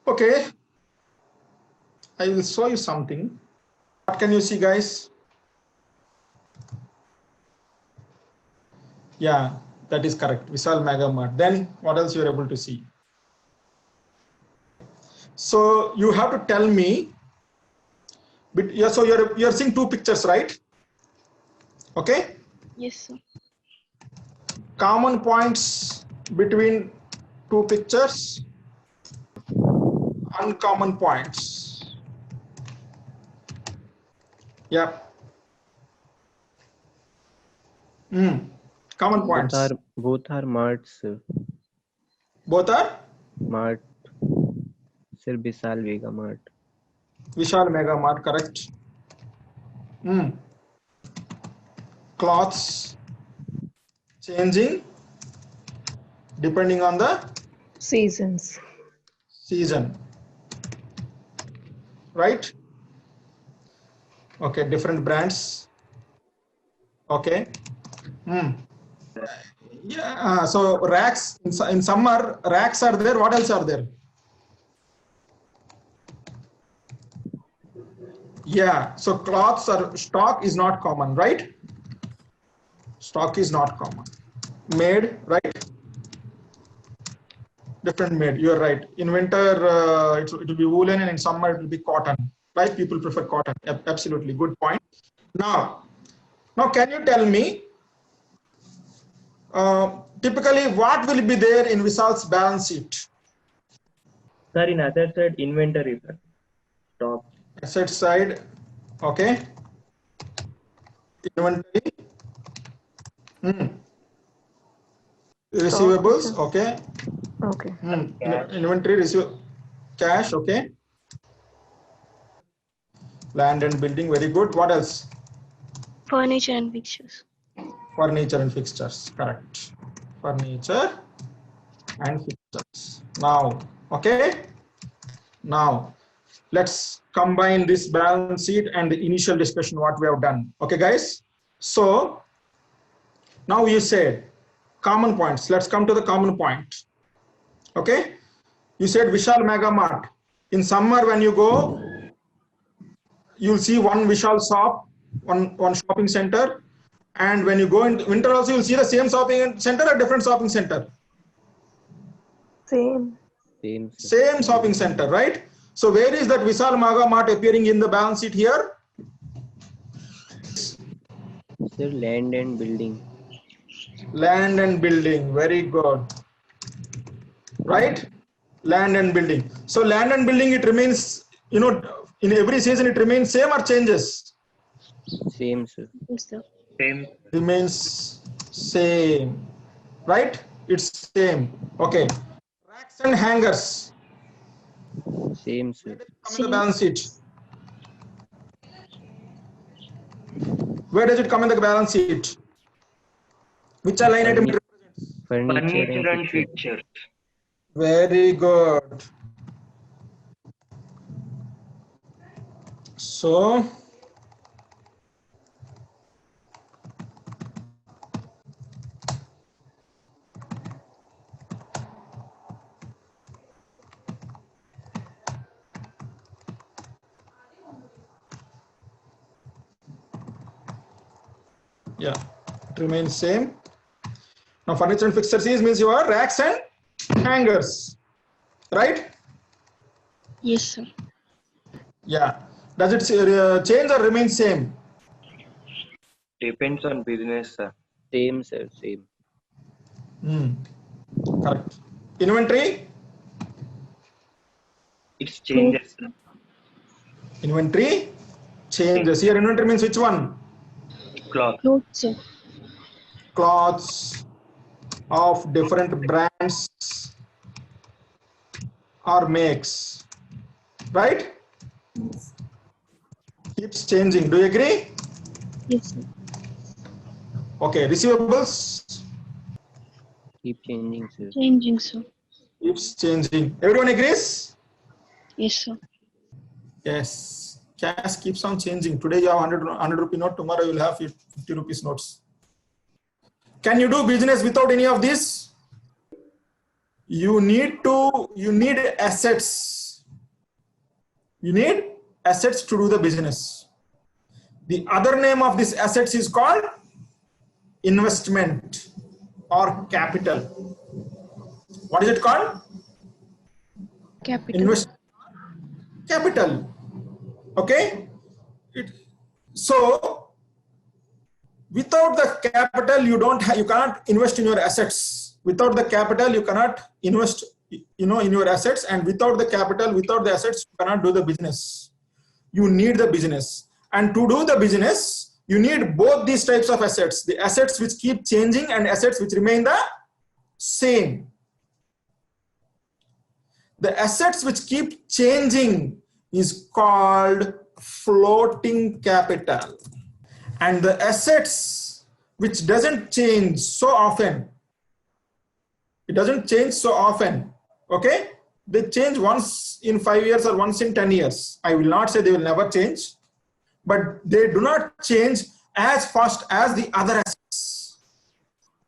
Okay, I will show you something. What can you see, guys? Yeah, that is correct. Vishal Mega Mart. Then what else you are able to see? So you have to tell me. But yeah, so you're seeing two pictures, right? Okay. Yes, sir. Common points between two pictures. Uncommon points. Yeah. Common points. Both are marts. Both are Mart. Sir, Vishal Mega Mart. Vishal Mega Mart, correct. Clothes changing depending on the Seasons. season, right? Okay, different brands. Okay. Yeah. So racks in summer, racks are there. What else are there? Yeah. So cloths or stock is not common, right? Stock is not common. Made, right? Different made. You're right. In winter, it will be woolen, and in summer it will be cotton. Right? People prefer cotton. Absolutely, good point. Now, can you tell me? Typically, what will be there in Vishal's balance sheet? Sir, in other side, inventory, sir. Stock. Asset side, okay. Inventory. Receivables, okay. Okay. Inventory, receive, cash, okay. Land and building, very good. What else? Furniture and fixtures. Furniture and fixtures, correct. Furniture and fixtures. Now, okay. Now, let's combine this balance sheet and the initial discussion what we have done. Okay, guys. So now you said common points. Let's come to the common point. Okay. You said Vishal Mega Mart. In summer, when you go, you'll see one Vishal shop, one shopping center. And when you go in winter also, you'll see the same shopping center or different shopping center? Same. Same shopping center, right? So where is that Vishal Mega Mart appearing in the balance sheet here? Sir, land and building. Land and building, very good. Right? Land and building. So land and building, it remains, in every season it remains same or changes? Same, sir. Yes, sir. Same. Remains same, right? It's same. Okay. Racks and hangers. Same, sir. Come in the balance sheet. Where does it come in the balance sheet? Which line item it represents? Furniture and fixtures. Very good. So yeah, it remains same. Now furniture and fixtures means your racks and hangers, right? Yes, sir. Yeah. Does it change or remain same? Depends on business, sir. Same, sir. Same. Correct. Inventory? It changes, sir. Inventory changes. Here inventory means which one? Cloth. Clothes, sir. Cloths of different brands or makes, right? Keeps changing. Do you agree? Yes, sir. Okay. Receivables? Keep changing, sir. Changing, sir. Keeps changing. Everyone agrees? Yes, sir. Yes. Cash keeps on changing. Today you have 100 rupee note. Tomorrow you will have 50 rupees notes. Can you do business without any of this? You need assets. You need assets to do the business. The other name of this assets is called investment or capital. What is it called? Capital. Capital. Okay. So without the capital, you cannot invest in your assets. Without the capital, you cannot invest, in your assets, and without the capital, without the assets, you cannot do the business. You need the business, and to do the business, you need both these types of assets: the assets which keep changing and assets which remain the same. The assets which keep changing is called floating capital, and the assets which doesn't change so often, okay, they change once in 5 years or once in 10 years. I will not say they will never change, but they do not change as fast as the other assets.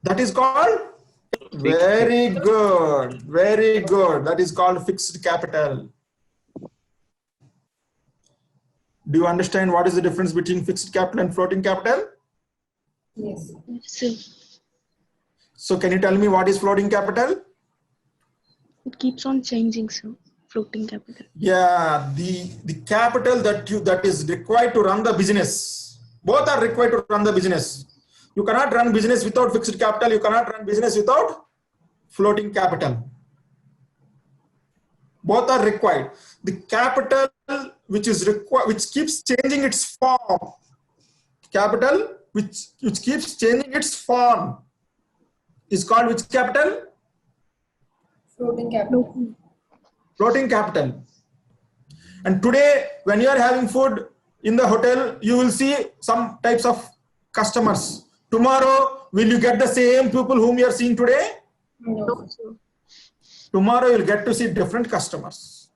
That is called very good. That is called fixed capital. Do you understand what is the difference between fixed capital and floating capital? Yes, sir. So can you tell me what is floating capital? It keeps on changing, sir. Floating capital. Yeah, the capital that is required to run the business. Both are required to run the business. You cannot run business without fixed capital. You cannot run business without floating capital. Both are required. The capital which is required, which keeps changing its form. Capital which keeps changing its form is called which capital? Floating capital. Floating capital. And today, when you are having food in the hotel, you will see some types of customers. Tomorrow, will you get the same people whom you are seeing today? No. Tomorrow, you will get to see different customers.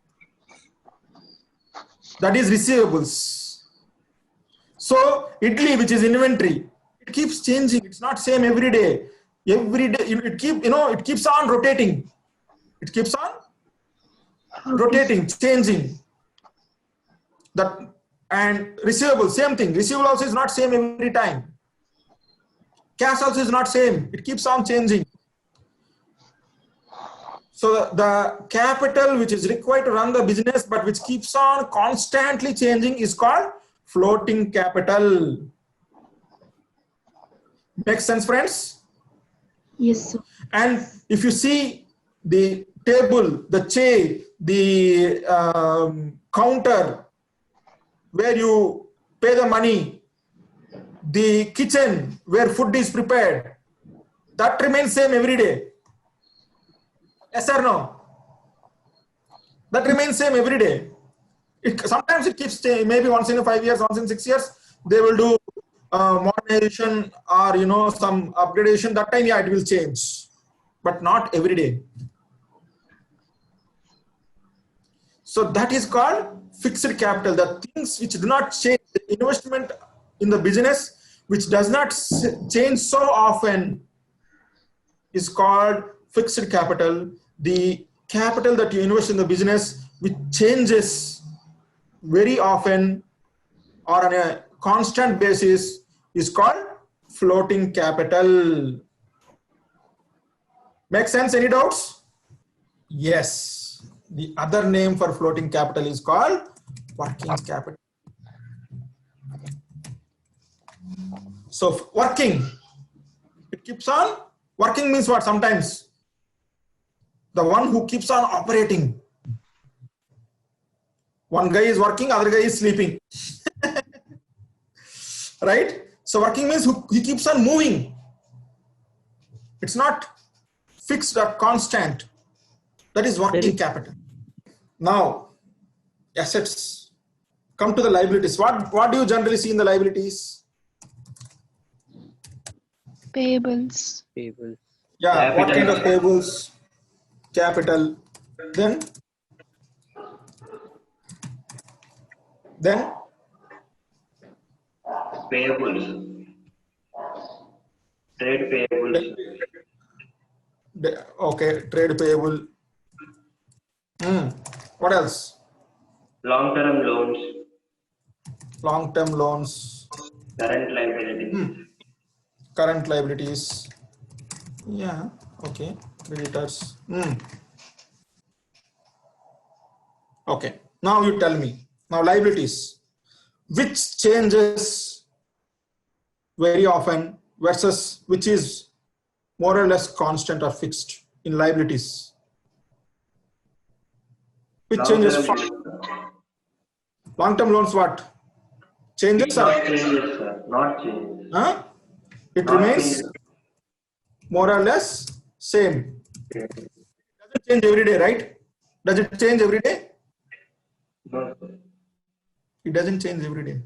That is receivables. So, idli, which is inventory, it keeps changing. It's not same every day. Every day, it keeps on rotating. It keeps on rotating, changing. That, and receivable, same thing. Receivable also is not same every time. Cash also is not same. It keeps on changing. So the capital which is required to run the business but which keeps on constantly changing is called floating capital. Makes sense, friends? Yes, sir. And if you see the table, the chair, the counter where you pay the money, the kitchen where food is prepared, that remains same every day. Yes or no? That remains same every day. Sometimes it keeps changing. Maybe once in 5 years, once in 6 years, they will do modernization or some upgradation. That time, yeah, it will change, but not every day. So that is called fixed capital. The things which do not change, the investment in the business which does not change so often is called fixed capital. The capital that you invest in the business which changes very often or on a constant basis is called floating capital. Make sense? Any doubts? Yes. The other name for floating capital is called working capital. So working, it keeps on working means what? Sometimes the one who keeps on operating. One guy is working, other guy is sleeping. Right? So working means he keeps on moving. It's not fixed or constant. That is working capital. Now, assets. Come to the liabilities. What do you generally see in the liabilities? Payables. Payables. Yeah, what kind of payables? Capital. Then payables, trade payables, okay, trade payable. What else? Long-term loans, Long-term loans. current liabilities, Current liabilities. Yeah. Okay. Creditors. Okay. Now you tell me. Now liabilities. Which changes very often versus which is more or less constant or fixed in liabilities? Which changes? long-term loans, sir. Long-term loans what? Changes It's or? not changes, sir. Not changes. Huh? It Not remains changes. more or less same. Okay. Doesn't change every day, right? Does it change every day? No, sir. It doesn't change every day.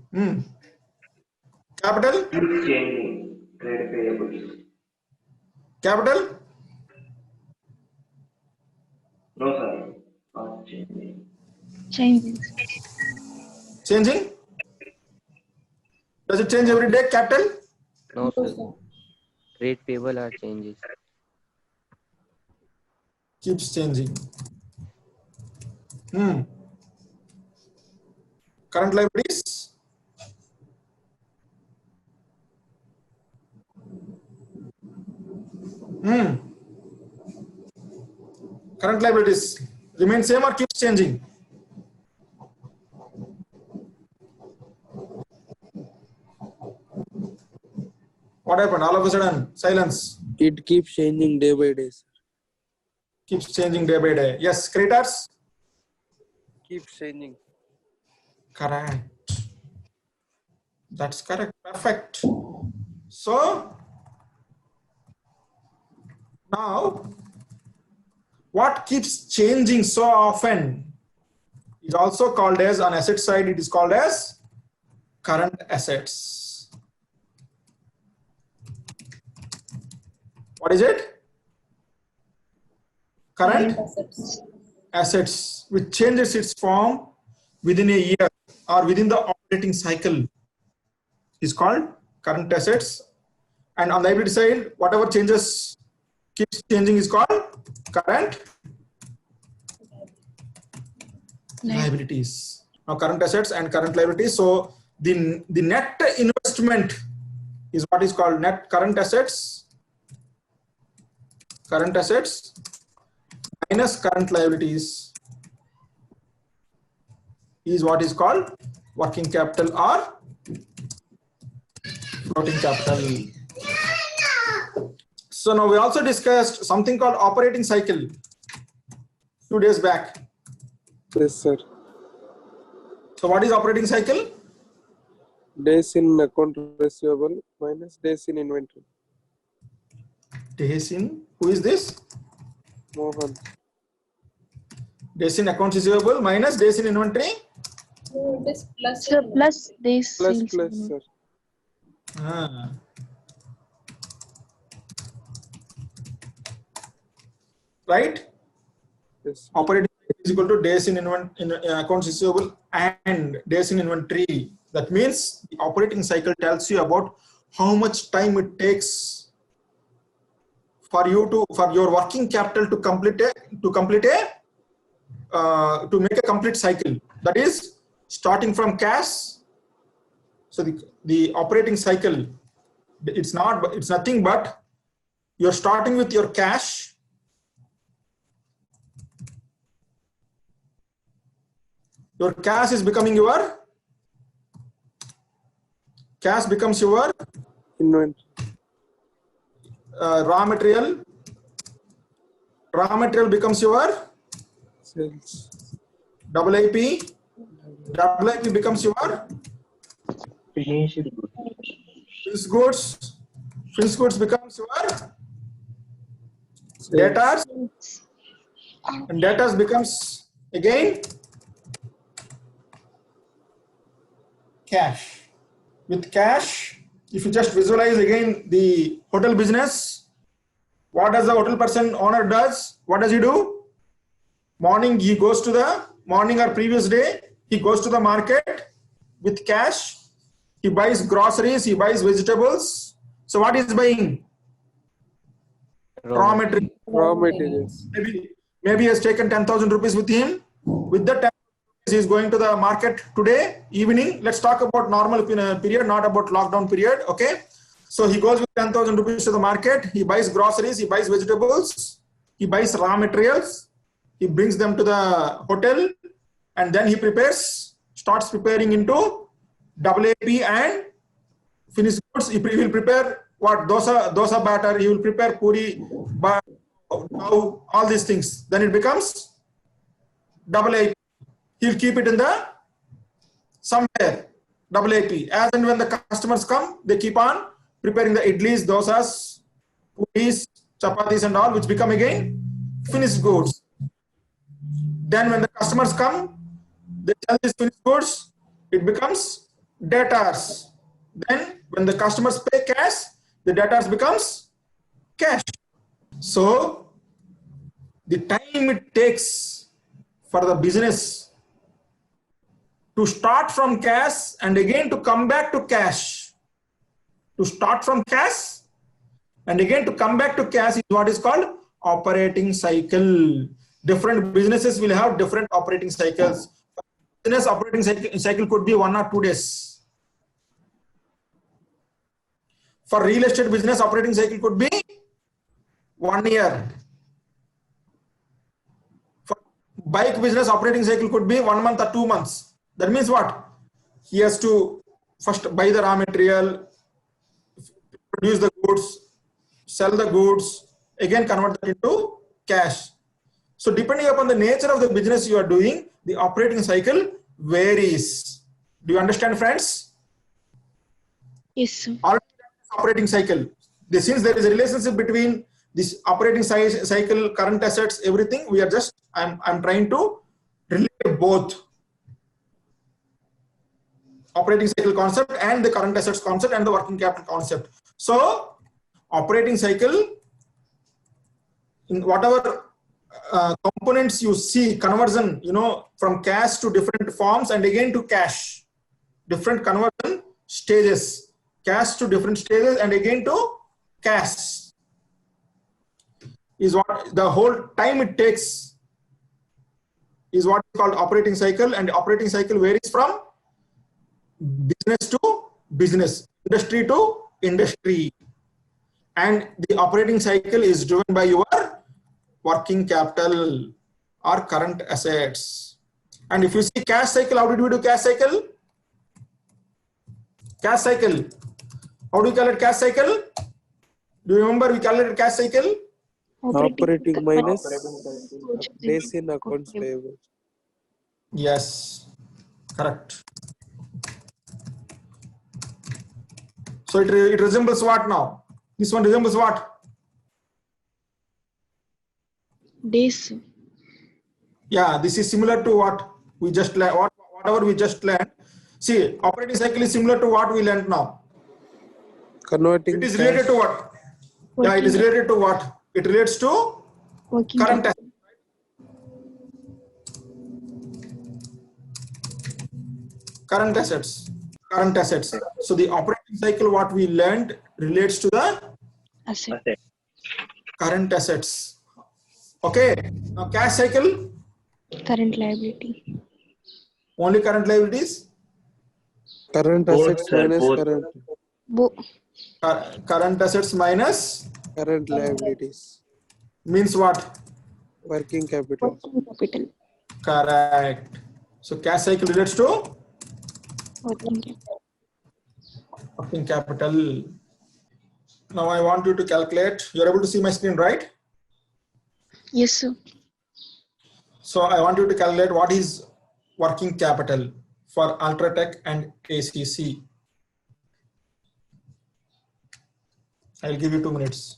Capital? Keeps changing. Trade payables. Capital? No, sir. Not changing. Changing. Changing? Does it change every day? Capital? No, No, sir. sir. Trade payable are changes. Keeps changing. Current liabilities? Current liabilities remain same or keeps changing? What happened? All of a sudden, silence. It keeps changing day by day, sir. Keeps changing day by day. Yes, creditors? Keeps changing. Correct. That's correct. Perfect. So, now, what keeps changing so often is also called as, on asset side, it is called as current assets. What is it? Current Assets. assets, which changes its form within a year or within the operating cycle, is called current assets. And on the liability side, whatever changes keeps changing is called current liabilities. Now current assets and current liabilities. So the net investment is what is called net current assets. Current assets minus current liabilities is what is called working capital or floating capital. So now we also discussed something called operating cycle 2 days back. Yes, sir. So what is operating cycle? Days in account receivable minus days in inventory. Days in, who is this? Mohan. Days in accounts receivable minus days in inventory. No, it is plus. So plus days Plus sales. plus, sir. Right? Yes. Operating is equal to days in accounts receivable and days in inventory. That means the operating cycle tells you about how much time it takes for your working capital to make a complete cycle. That is starting from cash. So the operating cycle, it's nothing but you're starting with your cash. Your cash is becoming your cash becomes your Inventory. raw material. Raw material becomes your Sales. WIP. WIP becomes your Finished goods. finished goods. Finished goods becomes your Sales. debtors. And debtors becomes again cash. With cash, if you just visualize again the hotel business, what does the hotel person owner does? What does he do? Morning he goes to the morning or previous day, he goes to the market with cash. He buys groceries, he buys vegetables. So what is buying? Raw material. Raw materials. Maybe he has taken 10,000 rupees with him. With the 10,000 rupees he is going to the market today evening. Let's talk about normal period, not about lockdown period. Okay. So he goes with 10,000 rupees to the market. He buys groceries. He buys vegetables. He buys raw materials. He brings them to the hotel, and then he starts preparing into AAP and finished goods. He will prepare what dosa batter. He will prepare puri, all these things. Then it becomes AAP. He'll keep it in the somewhere AAP. As and when the customers come, they keep on preparing the idlis, dosas, puris, chapatis, and all, which become again finished goods. Then when the customers come, they sell these finished goods. It becomes debtors. Then when the customers pay cash, the debtors becomes cash. So the time it takes for the business to start from cash and again to come back to cash, to start from cash and again to come back to cash is what is called operating cycle. Different businesses will have different operating cycles. Business operating cycle could be 1 or 2 days. For real estate business, operating cycle could be 1 year. For bike business, operating cycle could be 1 month or 2 months. That means what? He has to first buy the raw material, produce the goods, sell the goods, again convert that into cash. So depending upon the nature of the business you are doing, the operating cycle varies. Do you understand, friends? Yes, sir. Operating cycle. Since there is a relationship between this operating cycle, current assets, everything, we are just, I'm trying to relate both operating cycle concept and the current assets concept and the working capital concept. So operating cycle, in whatever components you see, conversion, from cash to different forms and again to cash, different conversion stages, cash to different stages and again to cash is what the whole time it takes is what is called operating cycle. And operating cycle varies from business to business, industry to industry, and the operating cycle is driven by your working capital or current assets. And if you see cash cycle, how did we do cash cycle? Cash cycle, how do you calculate cash cycle? Do you remember we calculated cash cycle? Operating minus days in accounts payable. Yes, correct. So it resembles what now? This one resembles what? Days. Yeah, this is similar to what we just learned, whatever we just learned. See, operating cycle is similar to what we learned now. Converting It is cash. related to what? Yeah, it is related to what? It relates to Working current capital. assets. Current assets. Current assets. So the operating cycle, what we learned, relates to the Asset. current assets. Okay. Now cash cycle, Current liability. only current liabilities. Current Both, assets sir, minus both. Current assets minus current liabilities. means what? Working capital. Working capital. Correct. So cash cycle relates to Working capital. working capital. Now I want you to calculate. You're able to see my screen, right? Yes, sir. So I want you to calculate what is working capital for Ultratech and ACC. I'll give you 2 minutes.